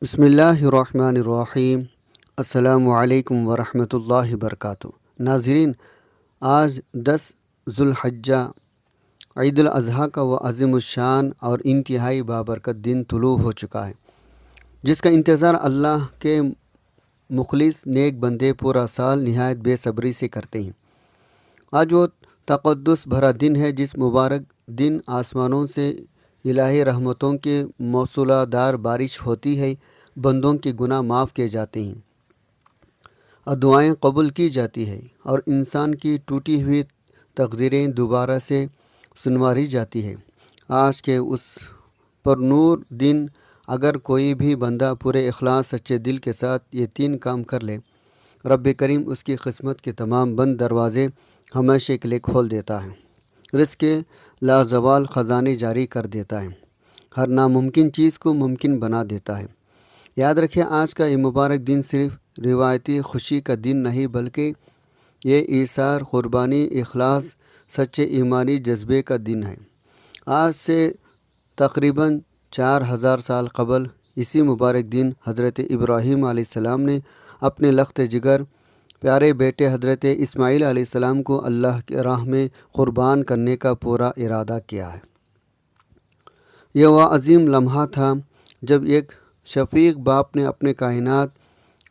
بسم اللہ الرحمن الرحیم۔ السلام علیکم ورحمۃ اللہ وبرکاتہ۔ ناظرین، آج 10 ذوالحجہ عید الاضحیٰ کا وہ عظیم الشان اور انتہائی بابرکت دن طلوع ہو چکا ہے، جس کا انتظار اللہ کے مخلص نیک بندے پورا سال نہایت بے صبری سے کرتے ہیں۔ آج وہ تقدس بھرا دن ہے جس مبارک دن آسمانوں سے الہی رحمتوں کے موصولہ دار بارش ہوتی ہے، بندوں کے گناہ معاف کیے جاتے ہیں اور دعائیں قبول کی جاتی ہے، اور انسان کی ٹوٹی ہوئی تقدیریں دوبارہ سے سنواری جاتی ہے۔ آج کے اس پر نور دن اگر کوئی بھی بندہ پورے اخلاص سچے دل کے ساتھ یہ 3 کام کر لے، رب کریم اس کی قسمت کے تمام بند دروازے ہمیشہ کے لیے کھول دیتا ہے، رزق کے لازوال خزانے جاری کر دیتا ہے، ہر ناممکن چیز کو ممکن بنا دیتا ہے۔ یاد رکھیں، آج کا یہ مبارک دن صرف روایتی خوشی کا دن نہیں، بلکہ یہ ایثار، قربانی، اخلاص، سچے ایمانی جذبے کا دن ہے۔ آج سے تقریباً 4000 سال قبل اسی مبارک دن حضرت ابراہیم علیہ السلام نے اپنے لخت جگر پیارے بیٹے حضرت اسماعیل علیہ السلام کو اللہ کی راہ میں قربان کرنے کا پورا ارادہ کیا ہے۔ یہ وہ عظیم لمحہ تھا جب ایک شفیق باپ نے اپنے کائنات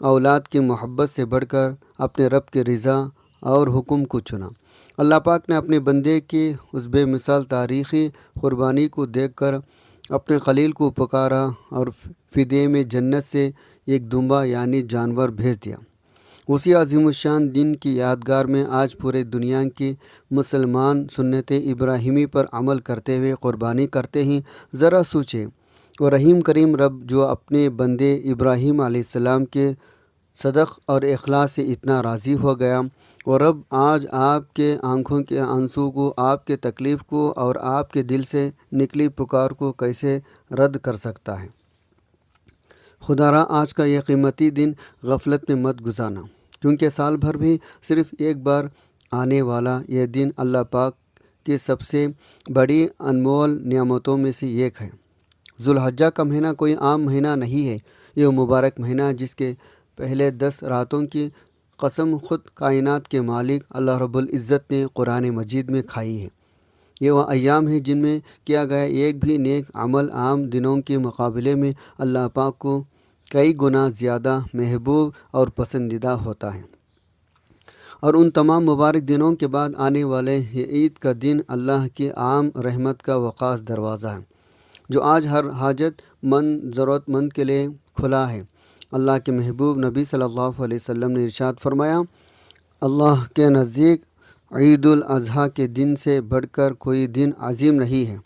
اولاد کی محبت سے بڑھ کر اپنے رب کی رضا اور حکم کو چنا۔ اللہ پاک نے اپنے بندے کی اس بے مثال تاریخی قربانی کو دیکھ کر اپنے خلیل کو پکارا اور فدیے میں جنت سے ایک دمبا یعنی جانور بھیج دیا۔ اسی عظیم الشان دن کی یادگار میں آج پورے دنیا کی مسلمان سنت ابراہیمی پر عمل کرتے ہوئے قربانی کرتے ہیں۔ ذرا سوچیں، وہ رحیم کریم رب جو اپنے بندے ابراہیم علیہ السلام کے صدق اور اخلاص سے اتنا راضی ہو گیا، وہ رب آج آپ کے آنکھوں کے آنسو کو، آپ کے تکلیف کو اور آپ کے دل سے نکلی پکار کو کیسے رد کر سکتا ہے؟ خدا را آج کا یہ قیمتی دن غفلت میں مت گزارنا، کیونکہ سال بھر بھی صرف ایک بار آنے والا یہ دن اللہ پاک کی سب سے بڑی انمول نعمتوں میں سے ایک ہے۔ ذوالحجہ کا مہینہ کوئی عام مہینہ نہیں ہے، یہ مبارک مہینہ جس کے پہلے 10 راتوں کی قسم خود کائنات کے مالک اللہ رب العزت نے قرآن مجید میں کھائی ہے۔ یہ وہ ایام ہیں جن میں کیا گیا ایک بھی نیک عمل عام دنوں کے مقابلے میں اللہ پاک کو کئی گنا زیادہ محبوب اور پسندیدہ ہوتا ہے۔ اور ان تمام مبارک دنوں کے بعد آنے والے یہ عید کا دن اللہ کی عام رحمت کا وقاص دروازہ ہے، جو آج ہر حاجت مند ضرورت مند کے لیے کھلا ہے۔ اللہ کے محبوب نبی صلی اللہ علیہ وسلم نے ارشاد فرمایا، اللہ کے نزدیک عید الاضحیٰ کے دن سے بڑھ کر کوئی دن عظیم نہیں ہے۔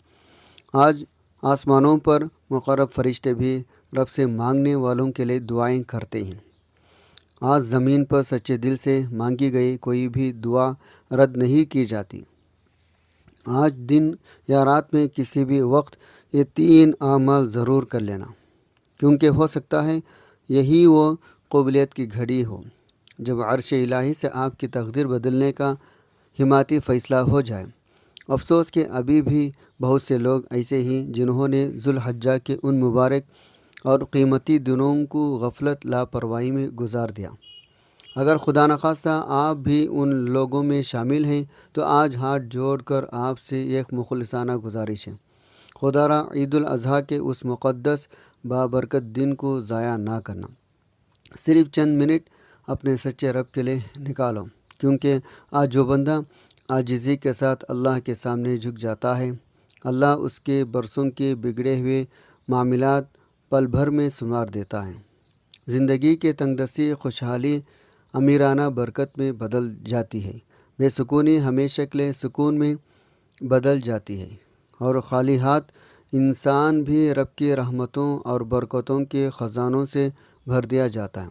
آج آسمانوں پر مقرب فرشتے بھی رب سے مانگنے والوں کے لیے دعائیں کرتے ہیں۔ آج زمین پر سچے دل سے مانگی گئی کوئی بھی دعا رد نہیں کی جاتی۔ آج دن یا رات میں کسی بھی وقت یہ 3 اعمال ضرور کر لینا، کیونکہ ہو سکتا ہے یہی وہ قبولیت کی گھڑی ہو جب عرش الہی سے آپ کی تقدیر بدلنے کا حمایتی فیصلہ ہو جائے۔ افسوس کہ ابھی بھی بہت سے لوگ ایسے ہی جنہوں نے ذوالحجہ کے ان مبارک اور قیمتی دنوں کو غفلت لاپرواہی میں گزار دیا۔ اگر خدا نخواستہ آپ بھی ان لوگوں میں شامل ہیں تو آج ہاتھ جوڑ کر آپ سے ایک مخلصانہ گزارش ہے، خدا را عید الاضحیٰ کے اس مقدس بابرکت دن کو ضائع نہ کرنا۔ صرف چند منٹ اپنے سچے رب کے لیے نکالو، کیونکہ آج جو بندہ عاجزی کے ساتھ اللہ کے سامنے جھک جاتا ہے، اللہ اس کے برسوں کے بگڑے ہوئے معاملات پل بھر میں سنوار دیتا ہے۔ زندگی کے تنگ دستی خوشحالی امیرانہ برکت میں بدل جاتی ہے، بے سکونی ہمیشہ کے لیے سکون میں بدل جاتی ہے، اور خالی ہاتھ انسان بھی رب کی رحمتوں اور برکتوں کے خزانوں سے بھر دیا جاتا ہے۔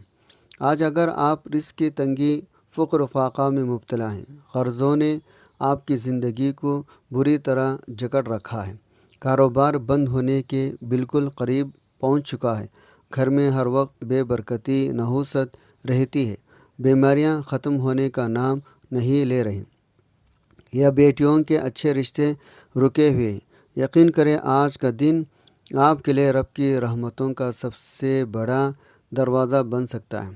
آج اگر آپ رزق کی تنگی، فقر و فاقہ میں مبتلا ہیں، قرضوں نے آپ کی زندگی کو بری طرح جکڑ رکھا ہے، کاروبار بند ہونے کے بالکل قریب پہنچ چکا ہے، گھر میں ہر وقت بے برکتی نحوست رہتی ہے، بیماریاں ختم ہونے کا نام نہیں لے رہی، یا بیٹیوں کے اچھے رشتے رکے ہوئے ہیں، یقین کریں آج کا دن آپ کے لیے رب کی رحمتوں کا سب سے بڑا دروازہ بن سکتا ہے۔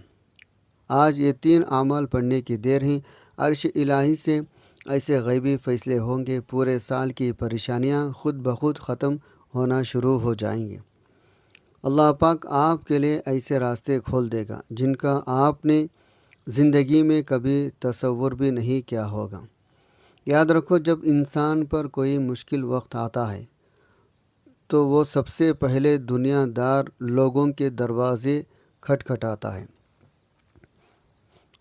آج یہ 3 اعمال پڑھنے کی دیر ہی عرش الہی سے ایسے غیبی فیصلے ہوں گے، پورے سال کی پریشانیاں خود بخود ختم ہونا شروع ہو جائیں گی۔ اللہ پاک آپ کے لیے ایسے راستے کھول دے گا جن کا آپ نے زندگی میں کبھی تصور بھی نہیں کیا ہوگا۔ یاد رکھو، جب انسان پر کوئی مشکل وقت آتا ہے تو وہ سب سے پہلے دنیا دار لوگوں کے دروازے کھٹکھٹاتا ہے،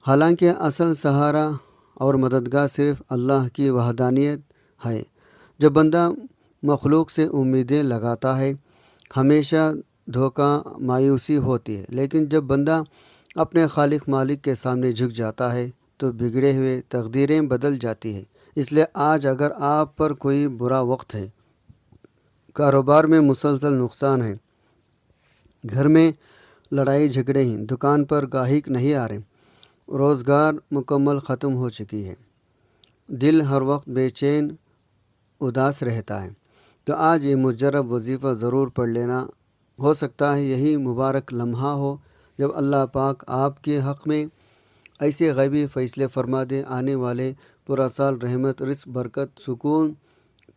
حالانکہ اصل سہارا اور مددگار صرف اللہ کی وحدانیت ہے۔ جب بندہ مخلوق سے امیدیں لگاتا ہے ہمیشہ دھوکہ مایوسی ہوتی ہے، لیکن جب بندہ اپنے خالق مالک کے سامنے جھک جاتا ہے تو بگڑے ہوئے تقدیریں بدل جاتی ہیں۔ اس لیے آج اگر آپ پر کوئی برا وقت ہے، کاروبار میں مسلسل نقصان ہے، گھر میں لڑائی جھگڑے ہیں، دکان پر گاہک نہیں آ رہے، روزگار مکمل ختم ہو چکی ہے، دل ہر وقت بے چین اداس رہتا ہے، تو آج یہ مجرب وظیفہ ضرور پڑھ لینا۔ ہو سکتا ہے یہی مبارک لمحہ ہو جب اللہ پاک آپ کے حق میں ایسے غیبی فیصلے فرما دے، آنے والے پورا سال رحمت، رزق، برکت، سکون،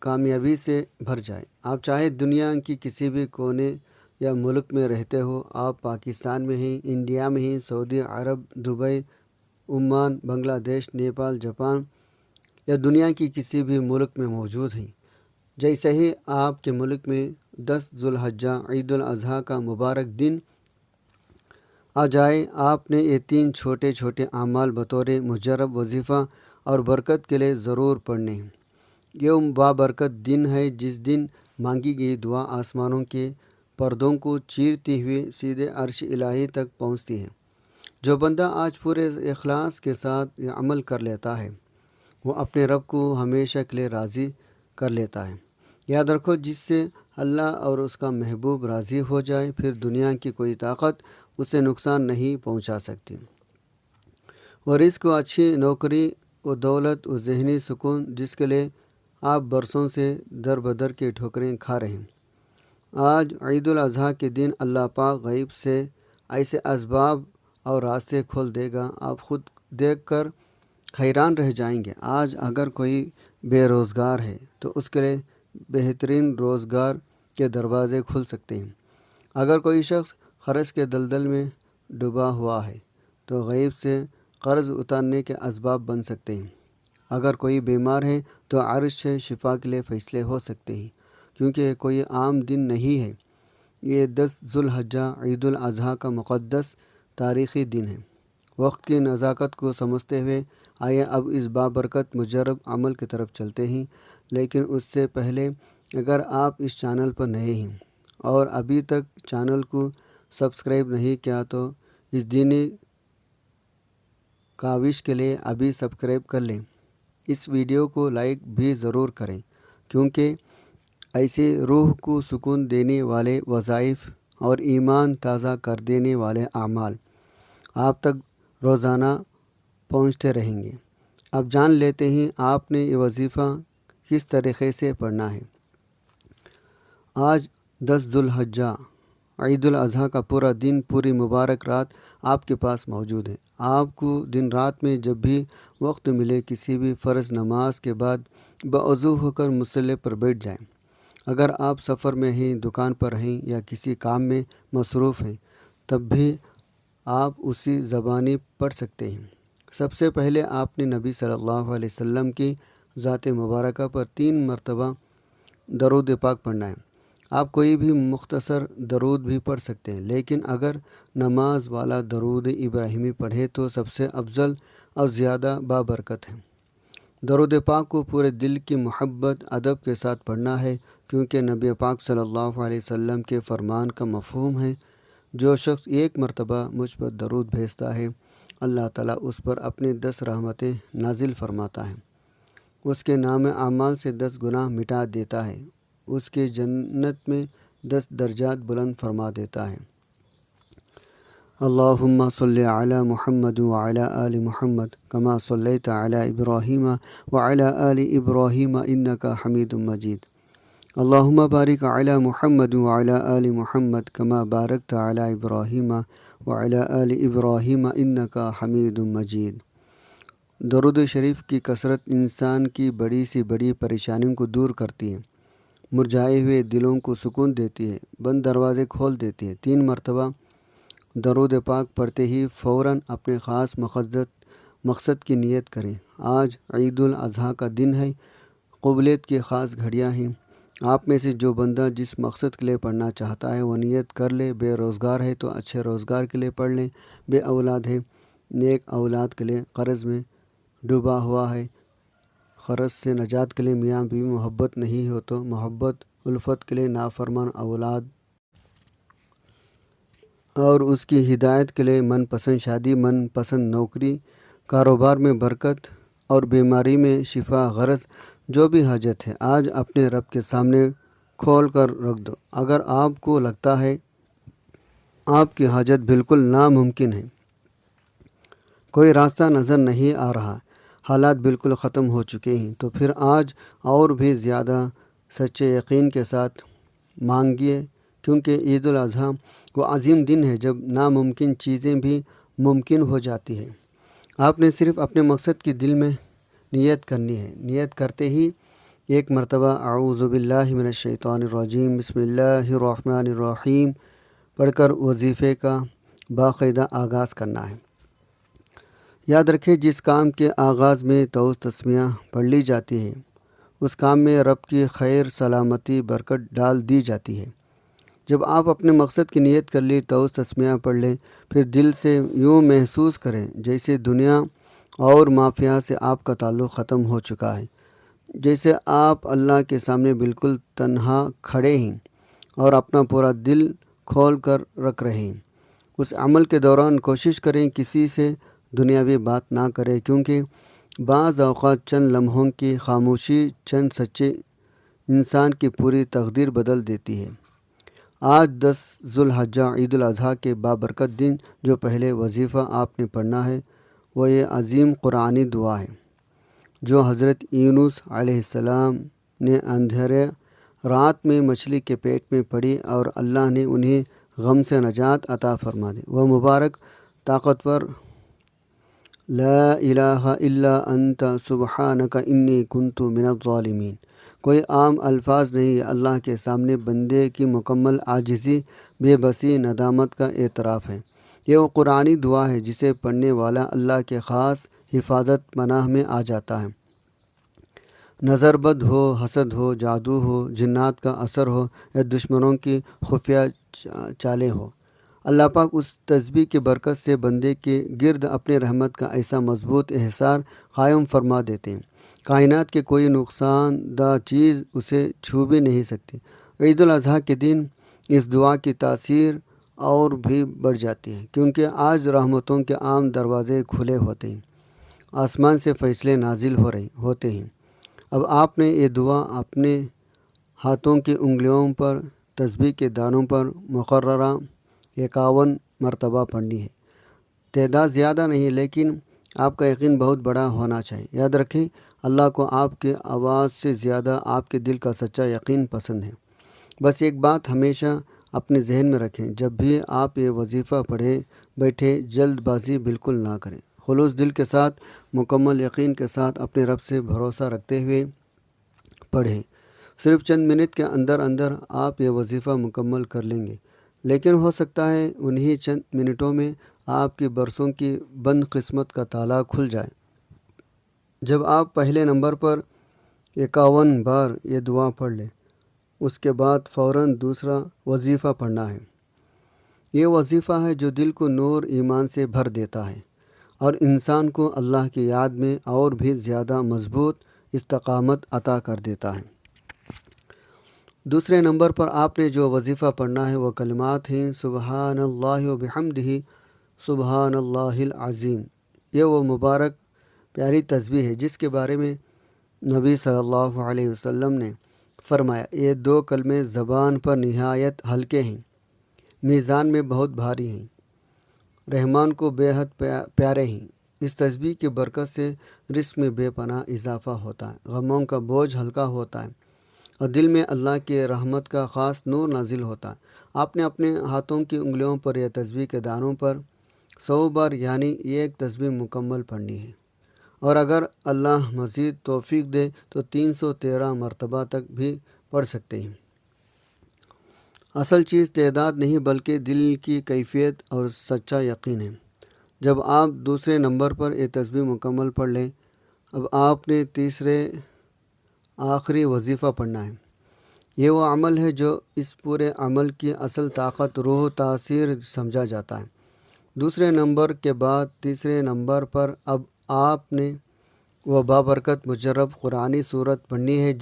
کامیابی سے بھر جائے۔ آپ چاہے دنیا کی کسی بھی کونے یا ملک میں رہتے ہو، آپ پاکستان میں ہیں، انڈیا میں ہیں، سعودی عرب، دبئی، عمان، بنگلہ دیش، نیپال، جاپان یا دنیا کی کسی بھی ملک میں موجود ہیں، جیسے ہی آپ کے ملک میں 10 ذوالحجہ عید الاضحیٰ کا مبارک دن آ جائے، آپ نے یہ 3 چھوٹے چھوٹے اعمال بطور مجرب وظیفہ اور برکت کے لیے ضرور پڑھنے ہیں۔ یہ بابرکت دن ہے جس دن مانگی گئی دعا آسمانوں کے پردوں کو چیرتی ہوئی سیدھے عرش الہی تک پہنچتی ہے۔ جو بندہ آج پورے اخلاص کے ساتھ یہ عمل کر لیتا ہے وہ اپنے رب کو ہمیشہ کے لیے راضی کر لیتا ہے۔ یاد رکھو، جس سے اللہ اور اس کا محبوب راضی ہو جائے پھر دنیا کی کوئی طاقت اسے نقصان نہیں پہنچا سکتی۔ وہ رزق و اچھی نوکری و دولت و ذہنی سکون جس کے لیے آپ برسوں سے در بدر کے ٹھوکریں کھا رہے ہیں، آج عید الاضحیٰ کے دن اللہ پاک غیب سے ایسے اسباب اور راستے کھول دے گا، آپ خود دیکھ کر حیران رہ جائیں گے۔ آج اگر کوئی بے روزگار ہے تو اس کے لیے بہترین روزگار کے دروازے کھل سکتے ہیں۔ اگر کوئی شخص قرض کے دلدل میں ڈوبا ہوا ہے تو غیب سے قرض اتارنے کے اسباب بن سکتے ہیں۔ اگر کوئی بیمار ہے تو عرش سے شفا کے لیے فیصلے ہو سکتے ہیں، کیونکہ یہ کوئی عام دن نہیں ہے، یہ 10 ذوالحجہ عید الاضحیٰ کا مقدس تاریخی دن ہے۔ وقت کی نزاکت کو سمجھتے ہوئے آئیے اب اس بابرکت مجرب عمل کی طرف چلتے ہیں، لیکن اس سے پہلے اگر آپ اس چینل پر نئے ہیں اور ابھی تک چینل کو سبسکرائب نہیں کیا تو اس دینی کاوش کے لیے ابھی سبسکرائب کر لیں۔ اس ویڈیو کو لائک بھی ضرور کریں، کیونکہ ایسے روح کو سکون دینے والے وظائف اور ایمان تازہ کر دینے والے اعمال آپ تک روزانہ پہنچتے رہیں گے۔ اب جان لیتے ہیں آپ نے یہ وظیفہ کس طریقے سے پڑھنا ہے۔ آج 10 ذوالحجہ عید الاضحیٰ کا پورا دن، پوری مبارک رات آپ کے پاس موجود ہے۔ آپ کو دن رات میں جب بھی وقت ملے کسی بھی فرض نماز کے بعد باوضو ہو کر مصلی پر بیٹھ جائیں۔ اگر آپ سفر میں ہیں، دکان پر ہیں یا کسی کام میں مصروف ہیں تب بھی آپ اسی زبانی پڑھ سکتے ہیں۔ سب سے پہلے آپ نے نبی صلی اللہ علیہ وسلم کی ذات مبارکہ پر 3 مرتبہ درود پاک پڑھنا ہے۔ آپ کوئی بھی مختصر درود بھی پڑھ سکتے ہیں، لیکن اگر نماز والا درود ابراہیمی پڑھے تو سب سے افضل اور زیادہ بابرکت ہے۔ درود پاک کو پورے دل کی محبت، ادب کے ساتھ پڑھنا ہے، کیونکہ نبی پاک صلی اللہ علیہ وسلم کے فرمان کا مفہوم ہے، جو شخص 1 مرتبہ مجھ پر درود بھیجتا ہے اللہ تعالیٰ اس پر اپنے 10 رحمتیں نازل فرماتا ہے، اس کے نام اعمال سے 10 گناہ مٹا دیتا ہے، اس کے جنت میں 10 درجات بلند فرما دیتا ہے۔ اللہم صلی علی محمد وعلی آل محمد کما صلیت علی ابراہیم وعلی آل ابراہیم انک حمید مجید۔ اللہم بارک علی محمد وعلی آل محمد کما بارکت علی ابراہیم وعلی آل ابراہیم انک حمید مجید۔ درود شریف کی کثرت انسان کی بڑی سی بڑی پریشانیوں کو دور کرتی ہے، مرجھائے ہوئے دلوں کو سکون دیتی ہے، بند دروازے کھول دیتی ہے۔ 3 مرتبہ درود پاک پڑھتے ہی فوراً اپنے خاص مقصد کی نیت کریں۔ آج عید الاضحیٰ کا دن ہے، قبولیت کی خاص گھڑیاں ہیں۔ آپ میں سے جو بندہ جس مقصد کے لیے پڑھنا چاہتا ہے وہ نیت کر لے۔ بے روزگار ہے تو اچھے روزگار کے لیے پڑھ لیں، بے اولاد ہے نیک اولاد کے لیے، قرض میں ڈوبا ہوا ہے قرض سے نجات کے لیے، میاں بیوی محبت نہیں ہو تو محبت الفت کے لیے، نافرمان اولاد اور اس کی ہدایت کے لیے، من پسند شادی، من پسند نوکری، کاروبار میں برکت اور بیماری میں شفا، غرض جو بھی حاجت ہے آج اپنے رب کے سامنے کھول کر رکھ دو۔ اگر آپ کو لگتا ہے آپ کی حاجت بالکل ناممکن ہے، کوئی راستہ نظر نہیں آ رہا، حالات بالکل ختم ہو چکے ہیں، تو پھر آج اور بھی زیادہ سچے یقین کے ساتھ مانگیے، کیونکہ عید الاضحیٰ وہ عظیم دن ہے جب ناممکن چیزیں بھی ممکن ہو جاتی ہیں۔ آپ نے صرف اپنے مقصد کی دل میں نیت کرنی ہے۔ نیت کرتے ہی 1 مرتبہ اعوذ باللہ من الشیطان الرجیم بسم اللہ الرحمن الرحیم پڑھ کر وظیفے کا باقاعدہ آغاز کرنا ہے۔ یاد رکھیں، جس کام کے آغاز میں توس تسمیہ پڑھ لی جاتی ہے اس کام میں رب کی خیر، سلامتی، برکت ڈال دی جاتی ہے۔ جب آپ اپنے مقصد کی نیت کر لی، توس تسمیہ پڑھ لیں، پھر دل سے یوں محسوس کریں جیسے دنیا اور مافیا سے آپ کا تعلق ختم ہو چکا ہے، جیسے آپ اللہ کے سامنے بالکل تنہا کھڑے ہیں اور اپنا پورا دل کھول کر رکھ رہے ہیں۔ اس عمل کے دوران کوشش کریں کسی سے دنیاوی بات نہ کریں، کیونکہ بعض اوقات چند لمحوں کی خاموشی چند سچے انسان کی پوری تقدیر بدل دیتی ہے۔ آج 10 ذو الحجہ عید الاضحیٰ کے بابرکت دن جو پہلے وظیفہ آپ نے پڑھنا ہے وہ یہ عظیم قرآنی دعا ہے جو حضرت یونس علیہ السلام نے اندھیرے رات میں مچھلی کے پیٹ میں پڑھی اور اللہ نے انہیں غم سے نجات عطا فرما دی۔ وہ مبارک طاقتور لا الہ الا انت سبحانک انی کنت من الظالمین کوئی عام الفاظ نہیں، یہ اللہ کے سامنے بندے کی مکمل عاجزی، بے بسی، ندامت کا اعتراف ہے۔ یہ وہ قرآنی دعا ہے جسے پڑھنے والا اللہ کے خاص حفاظت پناہ میں آ جاتا ہے۔ نظر بد ہو، حسد ہو، جادو ہو، جنات کا اثر ہو یا دشمنوں کی خفیہ چالیں ہو، اللہ پاک اس تسبیح کی برکت سے بندے کے گرد اپنے رحمت کا ایسا مضبوط احصار قائم فرما دیتے ہیں، کائنات کے کوئی نقصان دہ چیز اسے چھو بھی نہیں سکتی۔ عید الاضحیٰ کے دن اس دعا کی تاثیر اور بھی بڑھ جاتی ہے، کیونکہ آج رحمتوں کے عام دروازے کھلے ہوتے ہیں، آسمان سے فیصلے نازل ہوتے ہیں۔ اب آپ نے یہ دعا اپنے ہاتھوں کی انگلیوں پر، تسبیح کے دانوں پر مقررہ 51 مرتبہ پڑھنی ہے۔ تعداد زیادہ نہیں، لیکن آپ کا یقین بہت بڑا ہونا چاہیے۔ یاد رکھیں، اللہ کو آپ کے آواز سے زیادہ آپ کے دل کا سچا یقین پسند ہے۔ بس ایک بات ہمیشہ اپنے ذہن میں رکھیں، جب بھی آپ یہ وظیفہ پڑھے بیٹھے جلد بازی بالکل نہ کریں، خلوص دل کے ساتھ، مکمل یقین کے ساتھ، اپنے رب سے بھروسہ رکھتے ہوئے پڑھیں۔ صرف چند منٹ کے اندر اندر آپ یہ وظیفہ مکمل کر لیں گے، لیکن ہو سکتا ہے انہی چند منٹوں میں آپ کی برسوں کی بند قسمت کا تالا کھل جائے۔ جب آپ پہلے نمبر پر 51 بار یہ دعا پڑھ لیں، اس کے بعد فوراً دوسرا وظیفہ پڑھنا ہے۔ یہ وظیفہ ہے جو دل کو نور ایمان سے بھر دیتا ہے اور انسان کو اللہ کی یاد میں اور بھی زیادہ مضبوط استقامت عطا کر دیتا ہے۔ دوسرے نمبر پر آپ نے جو وظیفہ پڑھنا ہے وہ کلمات ہیں، سبحان اللہ و بحمدہ سبحان اللہ العظیم۔ یہ وہ مبارک پیاری تسبیح ہے جس کے بارے میں نبی صلی اللہ علیہ وسلم نے فرمایا، یہ 2 کلمے زبان پر نہایت ہلکے ہیں، میزان میں بہت بھاری ہیں، رحمان کو بے حد پیارے ہیں۔ اس تسبیح کی برکت سے رزق میں بے پناہ اضافہ ہوتا ہے، غموں کا بوجھ ہلکا ہوتا ہے اور دل میں اللہ کے رحمت کا خاص نور نازل ہوتا ہے۔ آپ نے اپنے ہاتھوں کی انگلیوں پر یا تسبیح کے دانوں پر 100 بار یعنی ایک تسبیح مکمل پڑھنی ہے، اور اگر اللہ مزید توفیق دے تو 313 مرتبہ تک بھی پڑھ سکتے ہیں۔ اصل چیز تعداد نہیں بلکہ دل کی کیفیت اور سچا یقین ہے۔ جب آپ دوسرے نمبر پر یہ تسبیح مکمل پڑھ لیں، اب آپ نے تیسرے آخری وظیفہ پڑھنا ہے۔ یہ وہ عمل ہے جو اس پورے عمل کی اصل طاقت، روح، تاثیر سمجھا جاتا ہے۔ دوسرے نمبر کے بعد تیسرے نمبر پر اب آپ نے وہ بابرکت مجرب قرآنی صورت پڑھنی ہے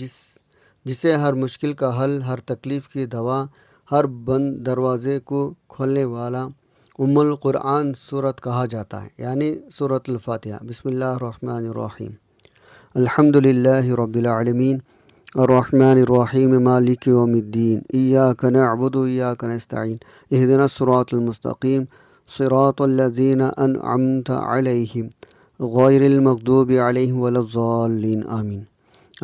جسے ہر مشکل کا حل، ہر تکلیف کی دوا، ہر بند دروازے کو کھولنے والا ام القرآن صورت کہا جاتا ہے، یعنی سورۃ الفاتحہ۔ بسم اللہ الرحمن الرحیم، الحمد للہ رب العالمین، الرحمن الرحیم، مالک یوم الدین، ایاک نعبد و ایاک نستعین، اہدنا الصراط المستقیم، صراط الذین انعمت علیہم غیر المغضوب علیہم ولا الضالین، آمین۔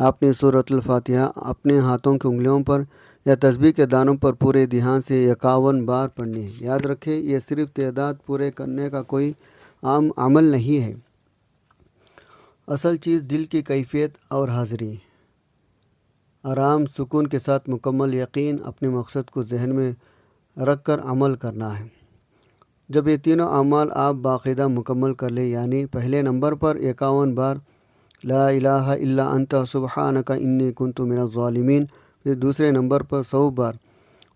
آپ نے سورۃ الفاتحہ اپنے ہاتھوں کی انگلیوں پر یا تسبیح کے دانوں پر پورے دھیان سے 51 بار پڑھنی ہے۔ یاد رکھیں، یہ صرف تعداد پورے کرنے کا کوئی عام عمل نہیں ہے، اصل چیز دل کی کیفیت اور حاضری، آرام سکون کے ساتھ مکمل یقین، اپنے مقصد کو ذہن میں رکھ کر عمل کرنا ہے۔ جب یہ تینوں اعمال آپ باقاعدہ مکمل کر لیں، یعنی پہلے نمبر پر 51 بار لا الہ الا انت سبحانک انی کنت من الظالمین، پھر دوسرے نمبر پر 100 بار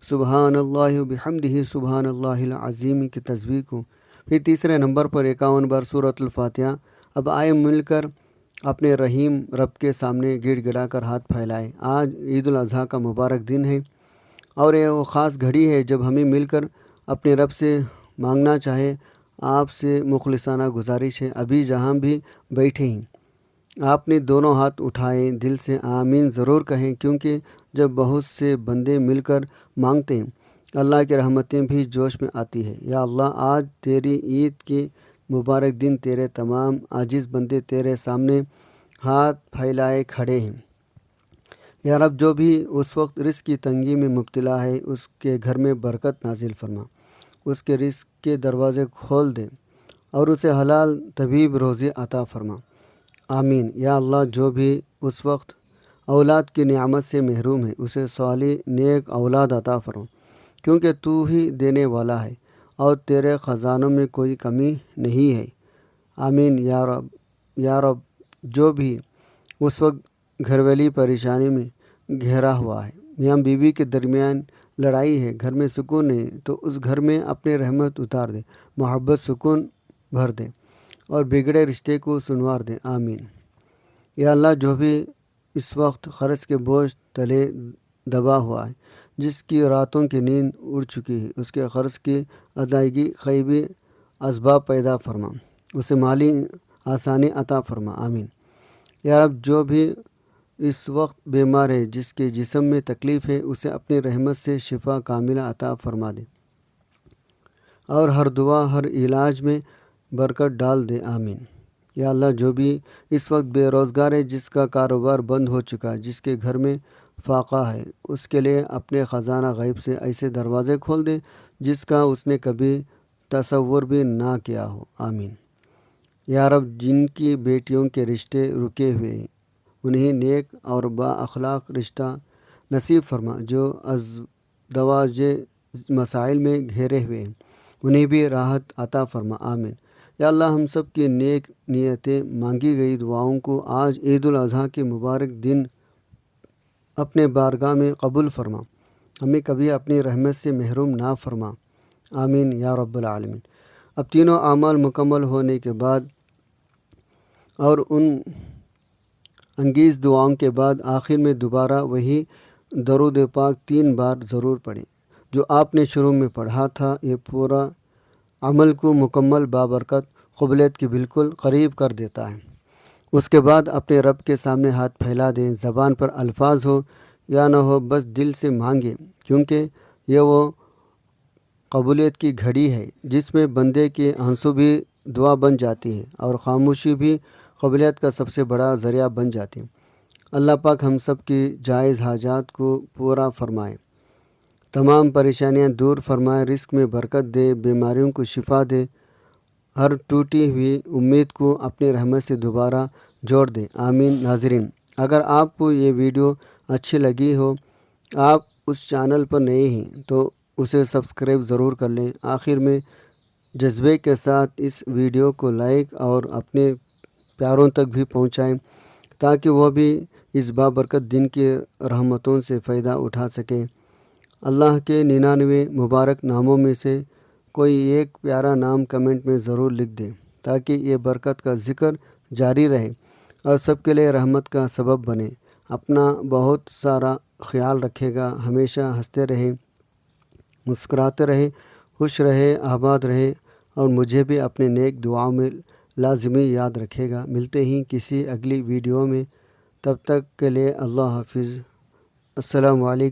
سبحان اللہ بحمدہ سبحان اللہ العظیم کی تسبیح کو، پھر تیسرے نمبر پر 51 بار سورۃ الفاتحہ۔ اب آئے مل کر اپنے رحیم رب کے سامنے گڑ گڑا کر ہاتھ پھیلائے۔ آج عید الاضحیٰ کا مبارک دن ہے، اور یہ وہ خاص گھڑی ہے جب ہمیں مل کر اپنے رب سے مانگنا چاہے۔ آپ سے مخلصانہ گزارش ہے، ابھی جہاں بھی بیٹھے ہیں آپ نے دونوں ہاتھ اٹھائیں، دل سے آمین ضرور کہیں، کیونکہ جب بہت سے بندے مل کر مانگتے ہیں اللہ کی رحمتیں بھی جوش میں آتی ہے۔ یا اللہ، آج تیری عید کے مبارک دن تیرے تمام عاجز بندے تیرے سامنے ہاتھ پھیلائے کھڑے ہیں۔ یا رب، جو بھی اس وقت رزق کی تنگی میں مبتلا ہے، اس کے گھر میں برکت نازل فرما، اس کے رزق کے دروازے کھول دے اور اسے حلال طبیب روزی عطا فرما، آمین۔ یا اللہ، جو بھی اس وقت اولاد کی نعمت سے محروم ہے، اسے صالح نیک اولاد عطا فرما، کیونکہ تو ہی دینے والا ہے اور تیرے خزانوں میں کوئی کمی نہیں ہے، آمین۔ یا رب، یا رب، جو بھی اس وقت گھر والی پریشانی میں گھیرا ہوا ہے، میاں بیوی کے درمیان لڑائی ہے، گھر میں سکون ہے، تو اس گھر میں اپنے رحمت اتار دے، محبت سکون بھر دے اور بگڑے رشتے کو سنوار دے، آمین۔ یا اللہ، جو بھی اس وقت قرض کے بوجھ تلے دبا ہوا ہے، جس کی راتوں کی نیند اڑ چکی ہے، اس کے قرض کی ادائیگی قریبی اسباب پیدا فرما، اسے مالی آسانی عطا فرما، آمین۔ یا رب، جو بھی اس وقت بیمار ہے، جس کے جسم میں تکلیف ہے، اسے اپنی رحمت سے شفا کاملہ عطا فرما دے اور ہر دعا، ہر علاج میں برکت ڈال دے، آمین۔ یا اللہ، جو بھی اس وقت بے روزگار ہے، جس کا کاروبار بند ہو چکا ہے، جس کے گھر میں فاقہ ہے، اس کے لیے اپنے خزانہ غیب سے ایسے دروازے کھول دے جس کا اس نے کبھی تصور بھی نہ کیا ہو، آمین۔ یا رب، جن کی بیٹیوں کے رشتے رکے ہوئے ہیں، انہیں نیک اور با اخلاق رشتہ نصیب فرما، جو ازدواج مسائل میں گھیرے ہوئے ہیں، انہیں بھی راحت عطا فرما، آمین۔ یا اللہ، ہم سب کی نیک نیتیں، مانگی گئی دعاؤں کو آج عید الاضحیٰ کے مبارک دن اپنے بارگاہ میں قبول فرما، ہمیں کبھی اپنی رحمت سے محروم نہ فرما، آمین یا رب العالمین۔ اب تینوں اعمال مکمل ہونے کے بعد اور ان انگیز دعاؤں کے بعد آخر میں دوبارہ وہی درود پاک 3 بار ضرور پڑھیں جو آپ نے شروع میں پڑھا تھا۔ یہ پورا عمل کو مکمل بابرکت قبولیت کے بالکل قریب کر دیتا ہے۔ اس کے بعد اپنے رب کے سامنے ہاتھ پھیلا دیں، زبان پر الفاظ ہو یا نہ ہو، بس دل سے مانگیں، کیونکہ یہ وہ قبولیت کی گھڑی ہے جس میں بندے کے آنسو بھی دعا بن جاتی ہے اور خاموشی بھی قبولیت کا سب سے بڑا ذریعہ بن جاتی ہے۔ اللہ پاک ہم سب کی جائز حاجات کو پورا فرمائے، تمام پریشانیاں دور فرمائے، رزق میں برکت دے، بیماریوں کو شفا دے، ہر ٹوٹی ہوئی امید کو اپنی رحمت سے دوبارہ جوڑ دے، آمین۔ ناظرین، اگر آپ کو یہ ویڈیو اچھی لگی ہو، آپ اس چینل پر نئے ہیں تو اسے سبسکرائب ضرور کر لیں۔ آخر میں جذبے کے ساتھ اس ویڈیو کو لائک اور اپنے پیاروں تک بھی پہنچائیں تاکہ وہ بھی اس بابرکت دن کی رحمتوں سے فائدہ اٹھا سکیں۔ اللہ کے 99 مبارک ناموں میں سے کوئی ایک پیارا نام کمنٹ میں ضرور لکھ دیں تاکہ یہ برکت کا ذکر جاری رہے اور سب کے لیے رحمت کا سبب بنے۔ اپنا بہت سارا خیال رکھے گا، ہمیشہ ہنستے رہیں، مسکراتے رہیں، خوش رہے، آباد رہے اور مجھے بھی اپنے نیک دعاؤں میں لازمی یاد رکھے گا۔ ملتے ہیں کسی اگلی ویڈیو میں، تب تک کے لیے اللہ حافظ۔ السلام علیکم۔